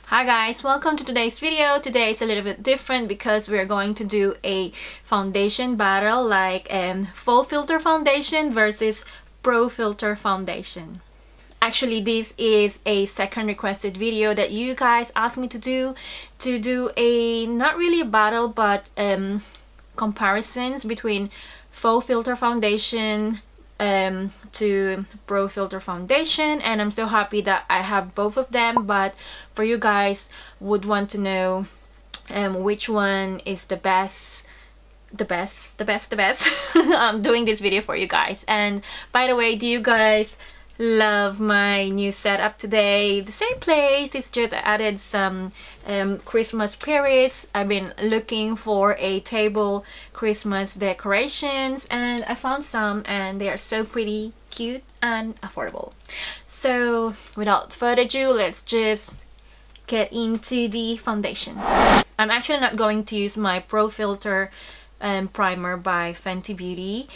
Hi guys, welcome to today's video. Today is a little bit different because we're going to do a foundation battle, like Faux Filt'R foundation versus Pro Filt'R foundation. Actually, this is a second requested video that you guys asked me to do a, not really a battle, but comparisons between Faux Filt'R foundation to Pro Filt'R foundation, and I'm so happy that I have both of them. But for you guys would want to know which one is the best. I'm doing this video for you guys. And by the way, do you guys love my new setup today? The same place, it's just added some Christmas spirits. I've been looking for a table Christmas decorations and I found some, and they are so pretty, cute and affordable. So without further ado, let's just get into the foundation. I'm actually not going to use my Pro Filt'R primer by Fenty Beauty,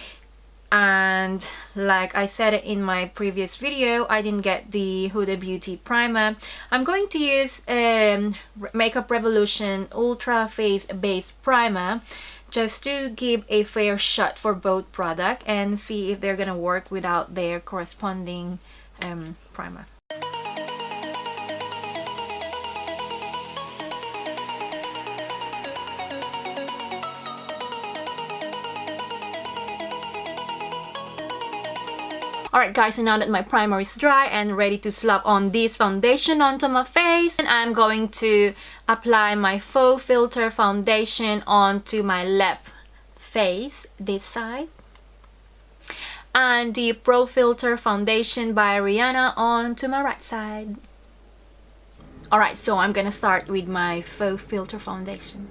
and like I said in my previous video, I didn't get the Huda Beauty primer. I'm going to use Makeup Revolution Ultra Face Base Primer just to give a fair shot for both product and see if they're gonna work without their corresponding primer. Alright guys, so now that my primer is dry and ready to slap on this foundation onto my face, and I'm going to apply my Faux Filt'R foundation onto my left face, this side, and the Pro Filt'R foundation by Rihanna onto my right side. Alright, so I'm gonna start with my Faux Filt'R foundation.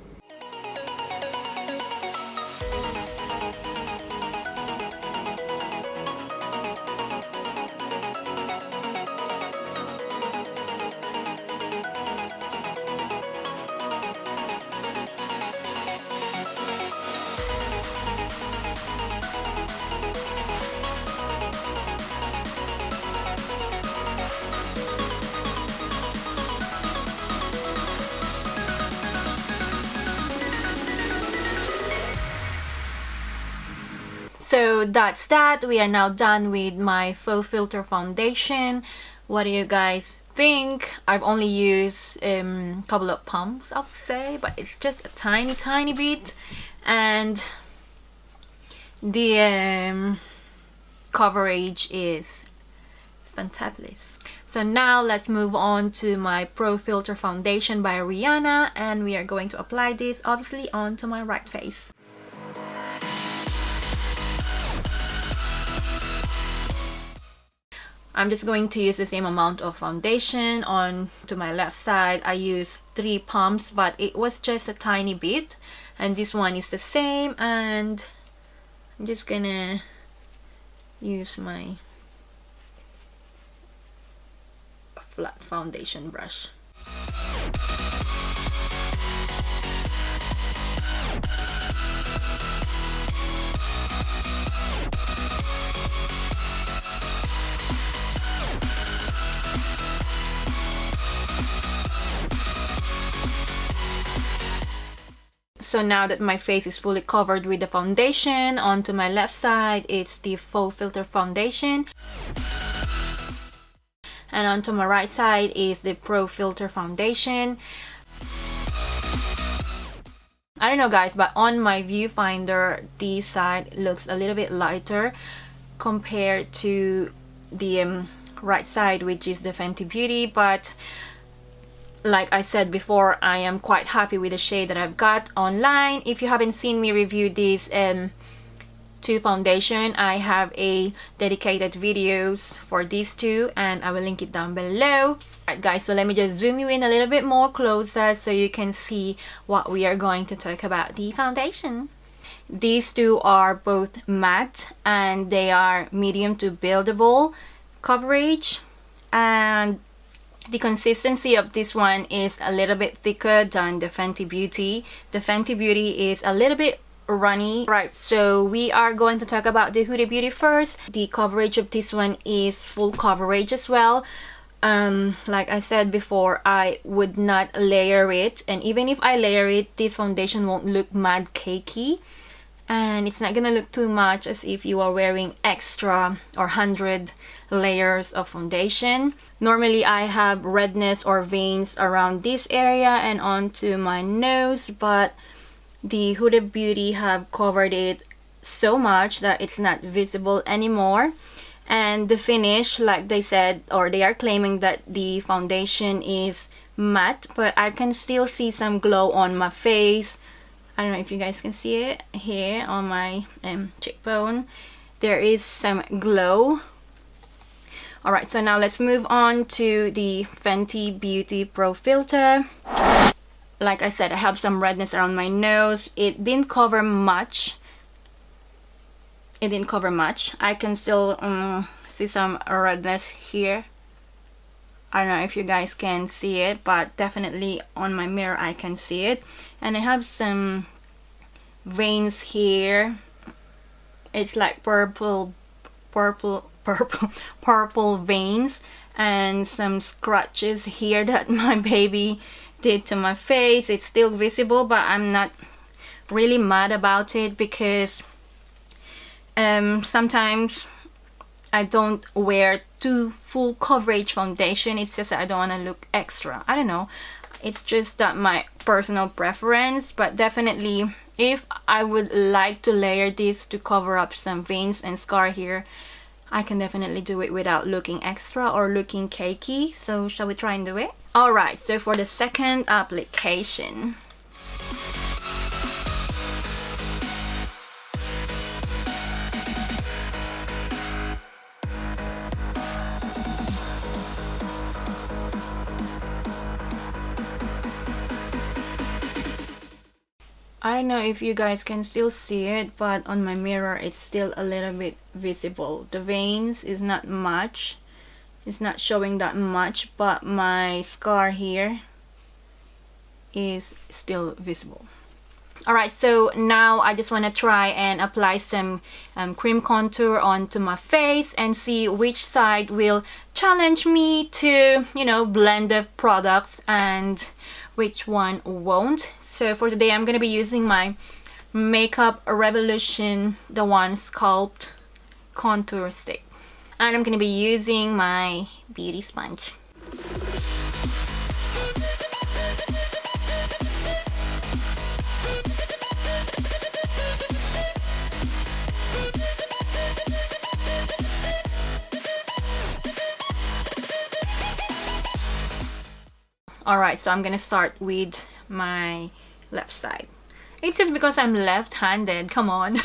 So that's that. We are now done with my Faux Filt'R foundation. What do you guys think? I've only used a couple of pumps, I would say, but it's just a tiny bit, and the coverage is fantabulous. So now let's move on to my Pro Filt'R foundation by Rihanna, and we are going to apply this obviously onto my right face. I'm just going to use the same amount of foundation on to my left side. I used 3 pumps, but it was just a tiny bit, and this one is the same, and I'm just gonna use my flat foundation brush. So now that my face is fully covered with the foundation, onto my left side it's the Faux Filt'R foundation, and onto my right side is the Pro Filt'R foundation. I don't know guys, but on my viewfinder this side looks a little bit lighter compared to the right side, which is the Fenty Beauty, but like I said before, I am quite happy with the shade that I've got online. If you haven't seen me review these two foundation, I have a dedicated videos for these two, and I will link it down below. Alright guys, so let me just zoom you in a little bit more closer so you can see what we are going to talk about the foundation. These two are both matte and they are medium to buildable coverage, and the consistency of this one is a little bit thicker than the Fenty Beauty. The Fenty Beauty is a little bit runny. Right, so we are going to talk about the Huda Beauty first. The coverage of this one is full coverage as well. like I said before, I would not layer it, and even if I layer it, this foundation won't look mad cakey, and it's not gonna look too much as if you are wearing extra or 100 layers of foundation. Normally I have redness or veins around this area and onto my nose, but the Huda Beauty have covered it so much that it's not visible anymore. And the finish, like they said, or they are claiming that the foundation is matte, but I can still see some glow on my face. I don't know if you guys can see it here on my cheekbone. There is some glow. Alright, so now let's move on to the Fenty Beauty Pro Filter. Like I said, I have some redness around my nose. It didn't cover much. I can still see some redness here. I don't know if you guys can see it, but definitely on my mirror I can see it. And I have some veins here. It's like purple veins, and some scratches here that my baby did to my face. It's still visible, but I'm not really mad about it because sometimes I don't wear too full coverage foundation. It's just that I don't want to look extra. I don't know, it's just that my personal preference. But definitely if I would like to layer this to cover up some veins and scar here, I can definitely do it without looking extra or looking cakey. So shall we try and do it? Alright, so for the second application, I don't know if you guys can still see it, but on my mirror it's still a little bit visible. The veins is not much, it's not showing that much, but my scar here is still visible. Alright, so now I just want to try and apply some cream contour onto my face and see which side will challenge me to, you know, blend the products and which one won't. So for today I'm going to be using my Makeup Revolution The One Sculpt Contour Stick. And I'm going to be using my beauty sponge. Alright, so I'm gonna start with my left side. It's just because I'm left-handed, come on.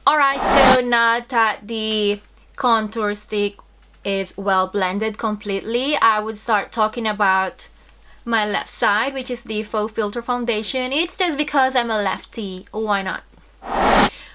Alright, so now that the contour stick is well blended completely, I would start talking about my left side, which is the Faux Filter foundation. It's just because I'm a lefty, why not?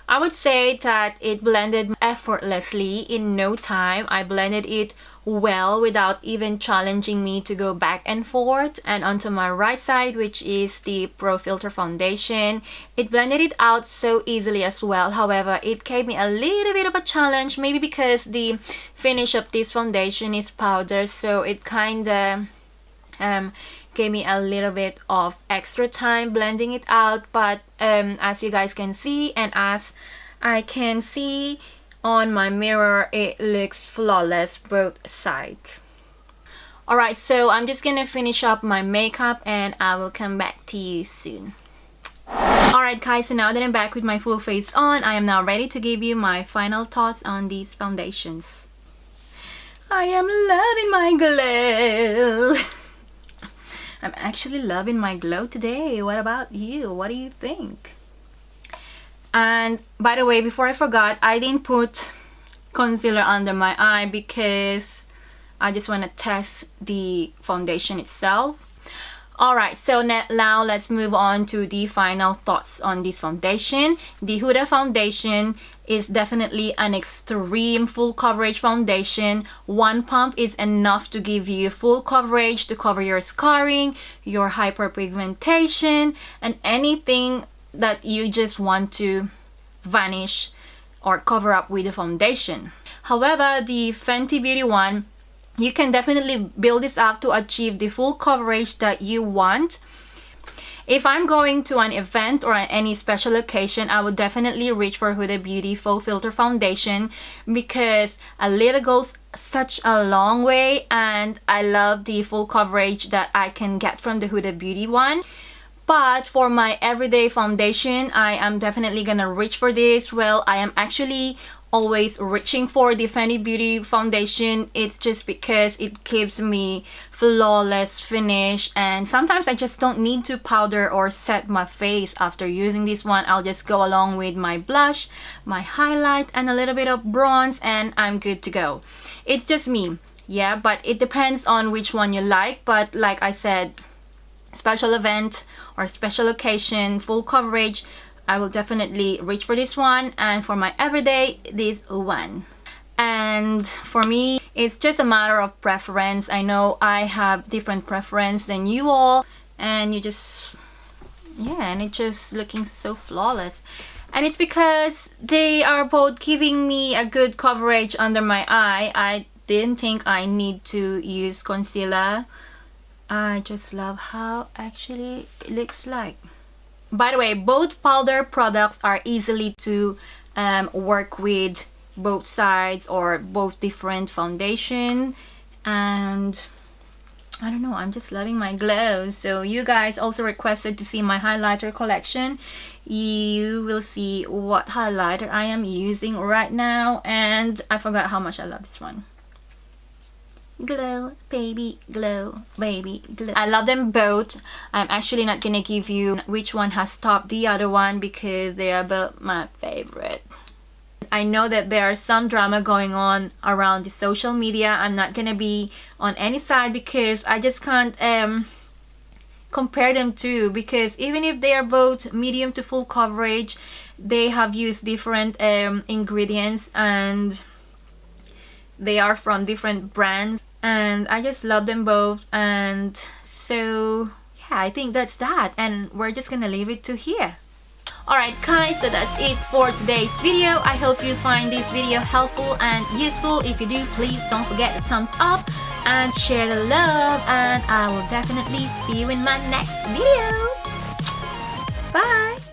I would say that it blended effortlessly in no time. I blended it well without even challenging me to go back and forth. And onto my right side, which is the Pro Filter foundation, it blended it out so easily as well. However, it gave me a little bit of a challenge, maybe because the finish of this foundation is powder, so it kind of gave me a little bit of extra time blending it out. But as you guys can see, and as I can see on my mirror, it looks flawless both sides. Alright, so I'm just gonna finish up my makeup and I will come back to you soon. Alright guys, so now that I'm back with my full face on, I am now ready to give you my final thoughts on these foundations. I am loving my glow. I'm actually loving my glow today. What about you? What do you think? And by the way, before I forgot, I didn't put concealer under my eye because I just want to test the foundation itself. Alright, so now let's move on to the final thoughts on this foundation. The Huda foundation is definitely an extreme full coverage foundation. One pump is enough to give you full coverage to cover your scarring, your hyperpigmentation, and anything that you just want to vanish or cover up with the foundation. However, the Fenty Beauty one, you can definitely build this up to achieve the full coverage that you want. If I'm going to an event or any special occasion, I would definitely reach for Huda Beauty Faux Filter Foundation because a little goes such a long way, and I love the full coverage that I can get from the Huda Beauty one. But for my everyday foundation, I am definitely gonna reach for this. Well, I am actually always reaching for the Fenty Beauty foundation. It's just because it gives me flawless finish, and sometimes I just don't need to powder or set my face after using this one. I'll just go along with my blush, my highlight, and a little bit of bronze, and I'm good to go. It's just me, yeah, but it depends on which one you like. But like I said, special event or special occasion, full coverage, I will definitely reach for this one, and for my everyday, this one. And for me, it's just a matter of preference. I know I have different preference than you all, and you just, yeah, and it's just looking so flawless. And it's because they are both giving me a good coverage under my eye. I didn't think I need to use concealer. I just love how actually it looks like. By the way, both powder products are easily to work with both sides or both different foundation, and I don't know, I'm just loving my glow. So you guys also requested to see my highlighter collection. You will see what highlighter I am using right now, and I forgot how much I love this one. Glow baby, glow baby, glow. I love them both. I'm actually not gonna give you which one has topped the other one because they are both my favorite. I know that there are some drama going on around the social media. I'm not gonna be on any side because I just can't compare them to, because even if they are both medium to full coverage, they have used different ingredients and they are from different brands, and I just love them both. And so yeah, I think that's that, and we're just gonna leave it to here. Alright guys, so that's it for today's video. I hope you find this video helpful and useful. If you do, please don't forget the thumbs up and share the love, and I will definitely see you in my next video. Bye!